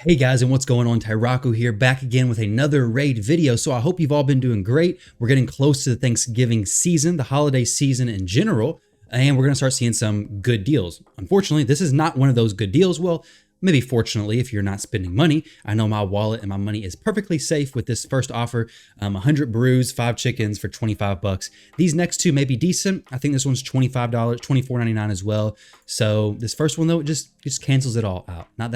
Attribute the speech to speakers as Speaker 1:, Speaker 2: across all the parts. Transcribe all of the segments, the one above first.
Speaker 1: Hey guys, and what's going on? Tyrauku here, back again with another raid video. So I hope you've all been doing great. We're getting close to the Thanksgiving season, the holiday season in general, and we're gonna start seeing some good deals. Unfortunately, this is not one of those good deals. Well, maybe fortunately, if you're not spending money. I know my wallet and my money is perfectly safe with this first offer. 100 brews, 5 chickens for 25 bucks. These next two may be decent. I think this one's $25, $24.99 as well. So this first one though, it just cancels it all out. Not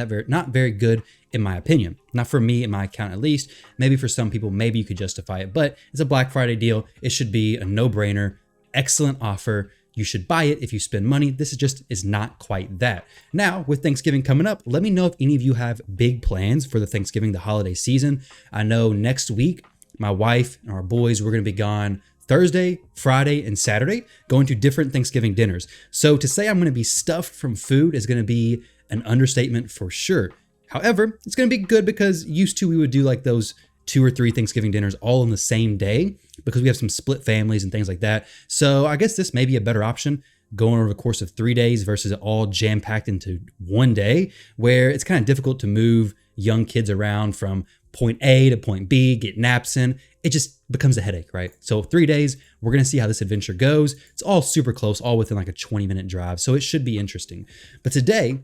Speaker 1: very good in my opinion. Not for me, in my account at least. Maybe for some people, maybe you could justify it, but it's a Black Friday deal. It should be a no-brainer. Excellent offer. You should buy it if you spend money. This is not quite that. Now, with Thanksgiving coming up, let me know if any of you have big plans for the Thanksgiving, the holiday season. I know next week, my wife and our boys, we're gonna be gone Thursday, Friday, and Saturday, going to different Thanksgiving dinners. So to say I'm gonna be stuffed from food is gonna be an understatement for sure. However, it's gonna be good because used to we would do like those 2 or 3 Thanksgiving dinners all on the same day because we have some split families and things like that. So I guess this may be a better option going over the course of 3 days versus all jam-packed into one day where it's kind of difficult to move young kids around from point A to point B, get naps in. It just becomes a headache, right? So 3 days, we're gonna see how this adventure goes. It's all super close, all within like a 20-minute drive. So it should be interesting. But today,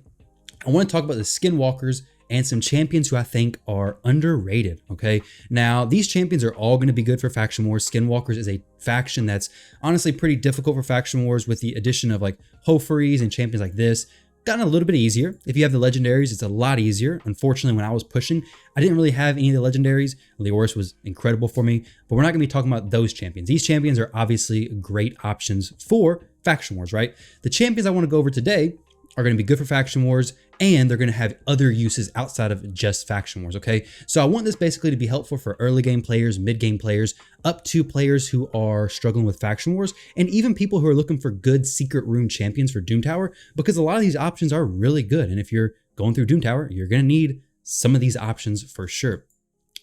Speaker 1: I wanna talk about the Skinwalkers and some champions who I think are underrated, okay? Now, these champions are all gonna be good for Faction Wars. Skinwalkers is a faction that's honestly pretty difficult for Faction Wars with the addition of like Hoferes and champions like this. Gotten a little bit easier. If you have the legendaries, it's a lot easier. Unfortunately, when I was pushing, I didn't really have any of the legendaries. Leoris was incredible for me, but we're not gonna be talking about those champions. These champions are obviously great options for Faction Wars, right? The champions I wanna go over today are going to be good for Faction Wars, and they're going to have other uses outside of just Faction Wars, okay? So I want this basically to be helpful for early game players, mid game players, up to players who are struggling with Faction Wars, and even people who are looking for good secret room champions for Doom Tower, because a lot of these options are really good. And if you're going through Doom Tower, you're going to need some of these options for sure.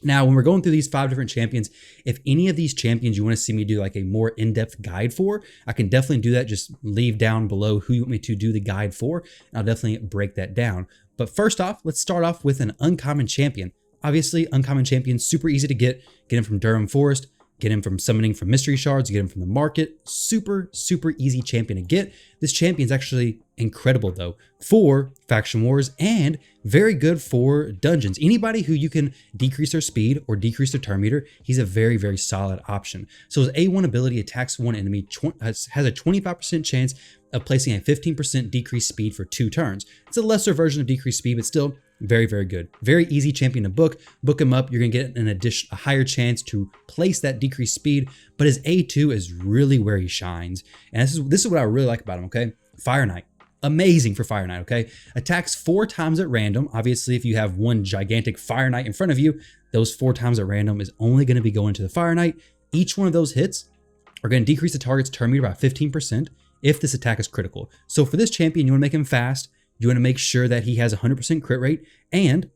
Speaker 1: Now, when we're going through these 5 different champions, if any of these champions you want to see me do like a more in-depth guide for, I can definitely do that. Just leave down below who you want me to do the guide for, and I'll definitely break that down. But first off, let's start off with an uncommon champion. Obviously, uncommon champions, super easy to get. Get him from Durham Forest, get him from summoning from mystery shards, get him from the market. Super easy champion to get. This champion's actually incredible though for Faction Wars and very good for dungeons. Anybody who you can decrease their speed or decrease their turn meter, he's a very solid option. So his A1 ability attacks one enemy, has a 25% chance of placing a 15% decreased speed for 2 turns. It's a lesser version of decreased speed, but still very good. Very easy champion to book. Book him up. You're gonna get a higher chance to place that decreased speed, but his A2 is really where he shines. And this is what I really like about him, okay? Fire Knight. Amazing for Fire Knight, okay? Attacks 4 times at random. Obviously, if you have one gigantic Fire Knight in front of you, those 4 times at random is only gonna be going to the Fire Knight. Each one of those hits are gonna decrease the target's turn meter by 15% if this attack is critical. So for this champion, you wanna make him fast, you want to make sure that he has 100% crit rate, and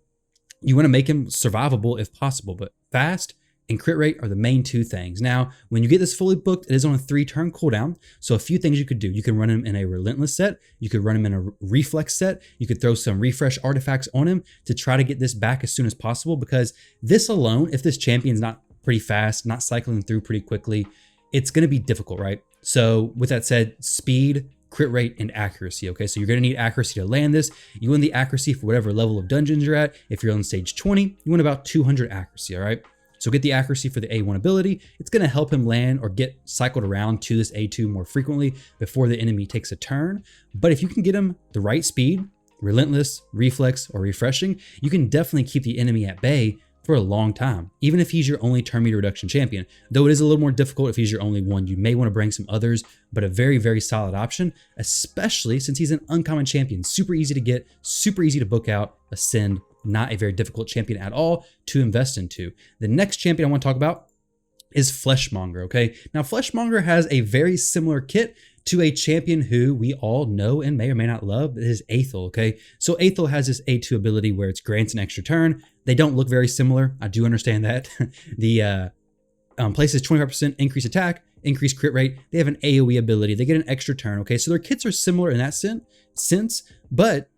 Speaker 1: you want to make him survivable if possible. But fast and crit rate are the main 2 things. Now, when you get this fully booked, it is on a 3-turn cooldown. So a few things you could do. You can run him in a Relentless set. You could run him in a Reflex set. You could throw some refresh artifacts on him to try to get this back as soon as possible, because this alone, if this champion's not pretty fast, not cycling through pretty quickly, it's going to be difficult, right? So with that said, speed, crit rate, and accuracy, okay? So you're gonna need accuracy to land this. You want the accuracy for whatever level of dungeons you're at. If you're on stage 20, you want about 200 accuracy, all right? So get the accuracy for the A1 ability. It's gonna help him land or get cycled around to this A2 more frequently before the enemy takes a turn. But if you can get him the right speed, Relentless, Reflex, or Refreshing, you can definitely keep the enemy at bay for a long time, even if he's your only turn meter reduction champion. Though it is a little more difficult if he's your only one, you may want to bring some others, but a very solid option, especially since he's an uncommon champion. Super easy to get, super easy to book out, ascend, not a very difficult champion at all to invest into. The next champion I want to talk about is Fleshmonger, okay? Now, Fleshmonger has a very similar kit to a champion who we all know and may or may not love. It is Aethel, okay? So Aethel has this A2 ability where it grants an extra turn. They don't look very similar. I do understand that. The places 25% increased attack, increased crit rate. They have an AoE ability. They get an extra turn, okay? So their kits are similar in that sense, but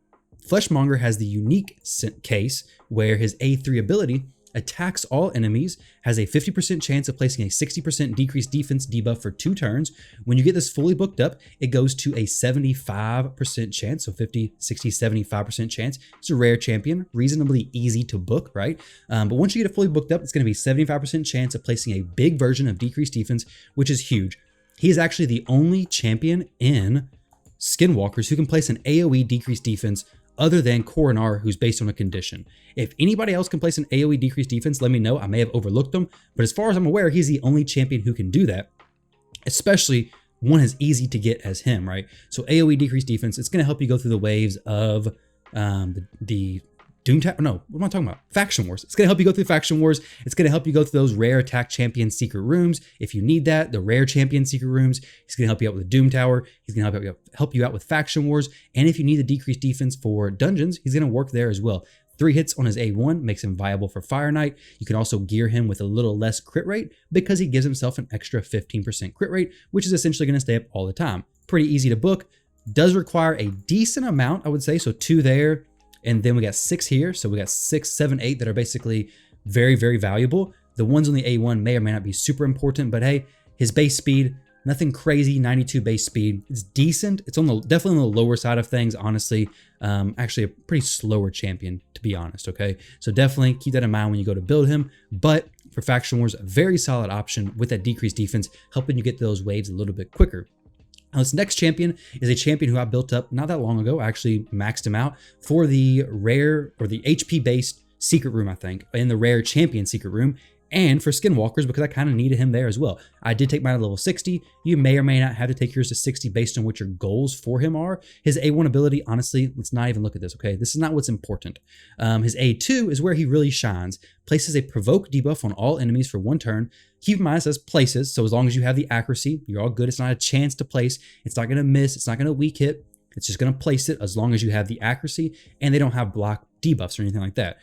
Speaker 1: Monger has the unique case where his A3 ability attacks all enemies, has a 50% chance of placing a 60% decreased defense debuff for 2 turns. When you get this fully booked up, it goes to a 75% chance, so 50, 60, 75% chance. It's a rare champion, reasonably easy to book, right? But once you get it fully booked up, it's going to be 75% chance of placing a big version of decreased defense, which is huge. He is actually the only champion in Skinwalkers who can place an AoE decreased defense other than Coronar, who's based on a condition. If anybody else can place an AoE decreased defense, let me know. I may have overlooked them, but as far as I'm aware, he's the only champion who can do that, especially one as easy to get as him, right? So AoE decreased defense, it's going to help you go through the waves of the Doom Tower. No, what am I talking about? Faction Wars. It's going to help you go through Faction Wars. It's going to help you go through those rare attack champion secret rooms. If you need that, the rare champion secret rooms, he's going to help you out with the Doom Tower. He's going to help you out with Faction Wars. And if you need the decreased defense for dungeons, he's going to work there as well. 3 hits on his A1 makes him viable for Fire Knight. You can also gear him with a little less crit rate because he gives himself an extra 15% crit rate, which is essentially going to stay up all the time. Pretty easy to book. Does require a decent amount, I would say. So 2 there. And then we got 6 here. So we got 6, 7, 8 that are basically very, very valuable. The ones on the A1 may or may not be super important, but hey, his base speed, nothing crazy, 92 base speed. It's decent. It's definitely on the lower side of things, honestly. Actually a pretty slower champion, to be honest, okay? So definitely keep that in mind when you go to build him. But for Faction Wars, a very solid option with that decreased defense, helping you get those waves a little bit quicker. Now, this next champion is a champion who I built up not that long ago. I actually maxed him out for the rare or the HP based secret room, I think, in the rare champion secret room, and for Skinwalkers because I kind of needed him there as well. I did take mine to level 60. You may or may not have to take yours to 60 based on what your goals for him are. His A1 ability, honestly, let's not even look at this, okay? This is not what's important. His A2 is where he really shines. Places a provoke debuff on all enemies for 1 turn. Keep in mind, it says places, so as long as you have the accuracy, you're all good. It's not a chance to place. It's not going to miss. It's not going to weak hit. It's just going to place it as long as you have the accuracy and they don't have block debuffs or anything like that.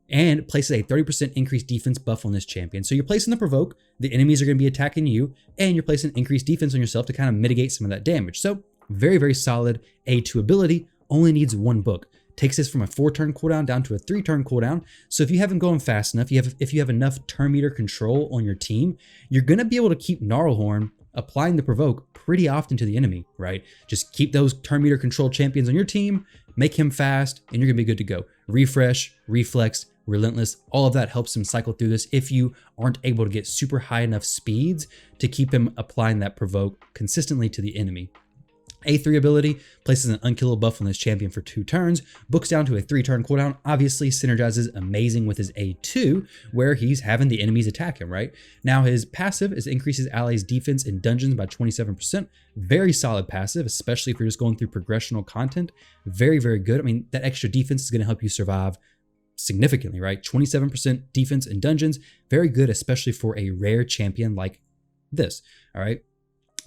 Speaker 1: And places a 30% increased defense buff on this champion. So you're placing the provoke, the enemies are going to be attacking you, and you're placing increased defense on yourself to kind of mitigate some of that damage. So very, very solid A2 ability, only needs 1 book. Takes this from a 4-turn cooldown down to a 3-turn cooldown. So if you haven't gone fast enough, if you have enough turn meter control on your team, you're going to be able to keep Gnarlhorn applying the provoke pretty often to the enemy, right? Just keep those turn meter control champions on your team, make him fast, and you're going to be good to go. Refresh, reflex, relentless, all of that helps him cycle through this if you aren't able to get super high enough speeds to keep him applying that provoke consistently to the enemy. A3 ability places an unkillable buff on this champion for 2 turns, books down to a 3-turn cooldown, obviously synergizes amazing with his A2, where he's having the enemies attack him, right? Now his passive is increases allies' defense in dungeons by 27%. Very solid passive, especially if you're just going through progressional content. Very, very good. I mean, that extra defense is going to help you survive significantly, right? 27% defense in dungeons, very good, especially for a rare champion like this, all right?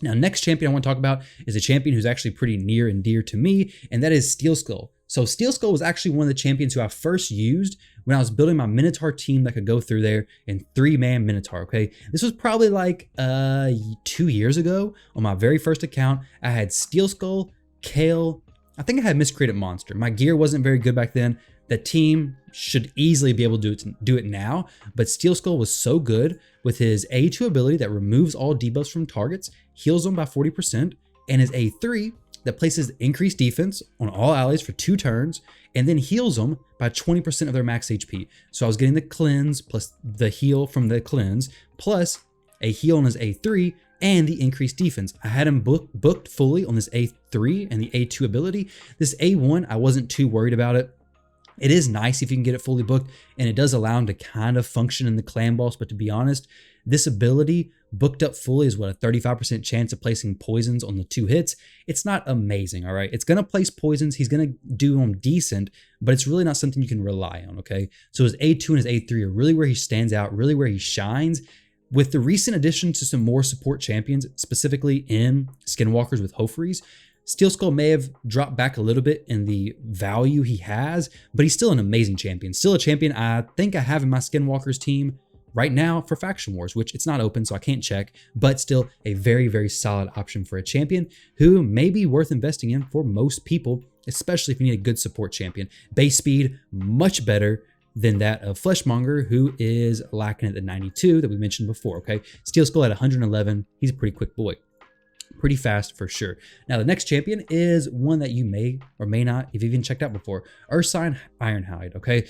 Speaker 1: Now, next champion I want to talk about is a champion who's actually pretty near and dear to me, and that is Steel Skull. So Steel Skull was actually one of the champions who I first used when I was building my Minotaur team that could go through there in 3-man Minotaur, okay? This was probably like 2 years ago on my very first account. I had Steel Skull, Kale, I think I had Miscreated Monster. My gear wasn't very good back then. The team should easily be able to do it now, but Steel Skull was so good with his A2 ability that removes all debuffs from targets, heals them by 40%, and his A3 that places increased defense on all allies for 2 turns, and then heals them by 20% of their max HP. So I was getting the cleanse plus the heal from the cleanse, plus a heal on his A3, and the increased defense. I had him booked fully on this A3 and the A2 ability. This A1, I wasn't too worried about it. It is nice if you can get it fully booked, and it does allow him to kind of function in the clan boss, but to be honest, this ability booked up fully is what, a 35% chance of placing poisons on the 2 hits. It's not amazing, all right? It's going to place poisons. He's going to do them decent, but it's really not something you can rely on, okay? So his A2 and his A3 are really where he stands out, really where he shines. With the recent addition to some more support champions, specifically in Skinwalkers with Hofrees, Steel Skull may have dropped back a little bit in the value he has, but he's still an amazing champion. Still a champion I think I have in my Skinwalkers team right now for Faction Wars, which it's not open, so I can't check, but still a very, very solid option for a champion who may be worth investing in for most people especially if you need a good support champion. Base speed, much better than that of Monger, who is lacking at the 92 that we mentioned before, okay? Steel Skull at 111, he's a pretty quick boy. Pretty fast for sure. Now, the next champion is one that you may or may not have even checked out before, Ursine Ironhide, okay?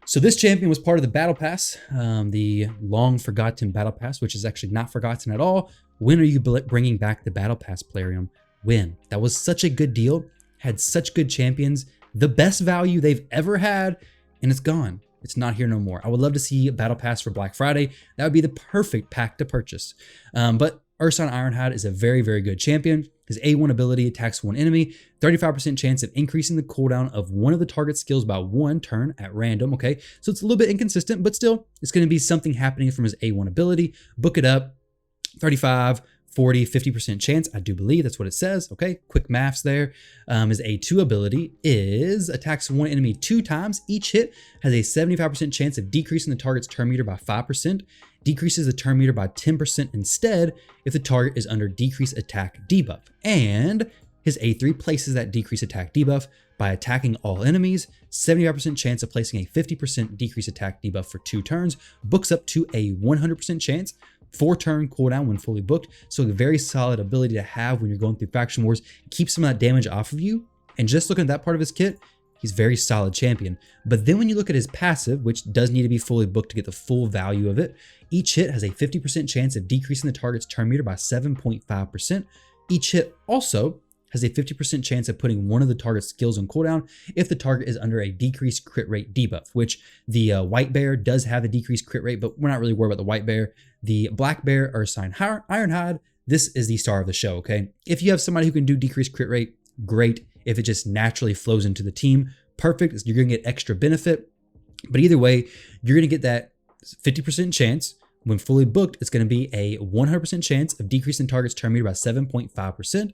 Speaker 1: So this champion was part of the Battle Pass, the long forgotten Battle Pass, which is actually not forgotten at all. When are you bringing back the Battle Pass, Plarium? When? That was such a good deal, had such good champions, the best value they've ever had, and it's gone. It's not here no more. I would love to see a Battle Pass for Black Friday. That would be the perfect pack to purchase. But Ursine Ironhide is a very, very good champion. His A1 ability attacks one enemy, 35% chance of increasing the cooldown of one of the target skills by 1 turn at random, okay? So it's a little bit inconsistent, but still, it's going to be something happening from his A1 ability. Book it up, 35, 40, 50% chance, I do believe that's what it says, okay? Quick maths there. His A2 ability is attacks one enemy 2 times. Each hit has a 75% chance of decreasing the target's turn meter by 5%, decreases the turn meter by 10% instead if the target is under decrease attack debuff. And his A3 places that decrease attack debuff by attacking all enemies, 75% chance of placing a 50% decrease attack debuff for 2 turns, books up to a 100% chance 4-turn cooldown when fully booked. So a very solid ability to have when you're going through faction wars. Keep some of that damage off of you. And just looking at that part of his kit, he's very solid champion. But then when you look at his passive, which does need to be fully booked to get the full value of it, each hit has a 50% chance of decreasing the target's turn meter by 7.5%. Each hit also has a 50% chance of putting one of the target's skills on cooldown if the target is under a decreased crit rate debuff, which the white bear does have a decreased crit rate, but we're not really worried about the white bear. The black bear, Ursine Ironhide, this is the star of the show, okay? If you have somebody who can do decreased crit rate, great. If it just naturally flows into the team, perfect. You're gonna get extra benefit. But either way, you're gonna get that 50% chance. When fully booked, it's gonna be a 100% chance of decreasing target's turn meter by 7.5%.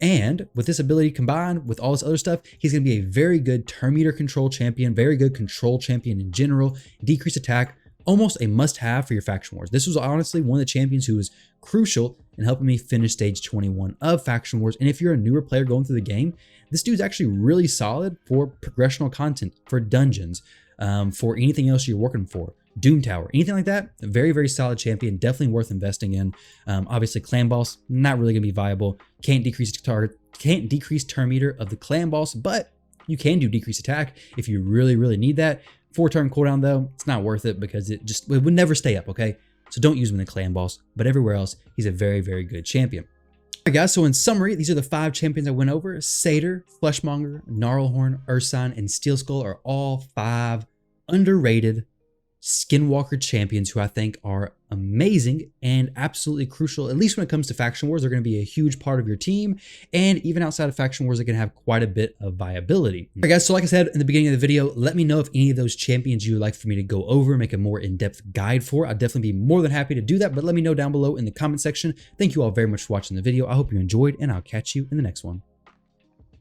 Speaker 1: And with this ability combined with all this other stuff, he's going to be a very good turn meter control champion, very good control champion in general, decreased attack, almost a must-have for your faction wars. This was honestly one of the champions who was crucial in helping me finish stage 21 of faction wars. And if you're a newer player going through the game, this dude's actually really solid for progressional content, for dungeons, for anything else you're working for. Doom Tower, anything like that, a very, very solid champion, definitely worth investing in. Obviously, Clan Boss, not really gonna be viable. Can't decrease turn meter of the Clan Boss, but you can do decrease attack if you really, really need that. 4-turn cooldown though, it's not worth it because it would never stay up, okay? So don't use him in the Clan Boss, but everywhere else, he's a very, very good champion. All right, guys, so in summary, these are the 5 champions I went over. Satyr, Fleshmonger, Gnarlhorn, Ursine, and Steel Skull are all 5 underrated Skinwalker champions who I think are amazing and absolutely crucial, at least when it comes to faction wars. They're going to be a huge part of your team, and even outside of faction wars, they can have quite a bit of viability. All right, guys, so like I said in the beginning of the video, let me know if any of those champions you would like for me to go over, make a more in-depth guide for. I'd definitely be more than happy to do that, but let me know down below in the comment section. Thank you all very much for watching the video. I hope you enjoyed, and I'll catch you in the next one.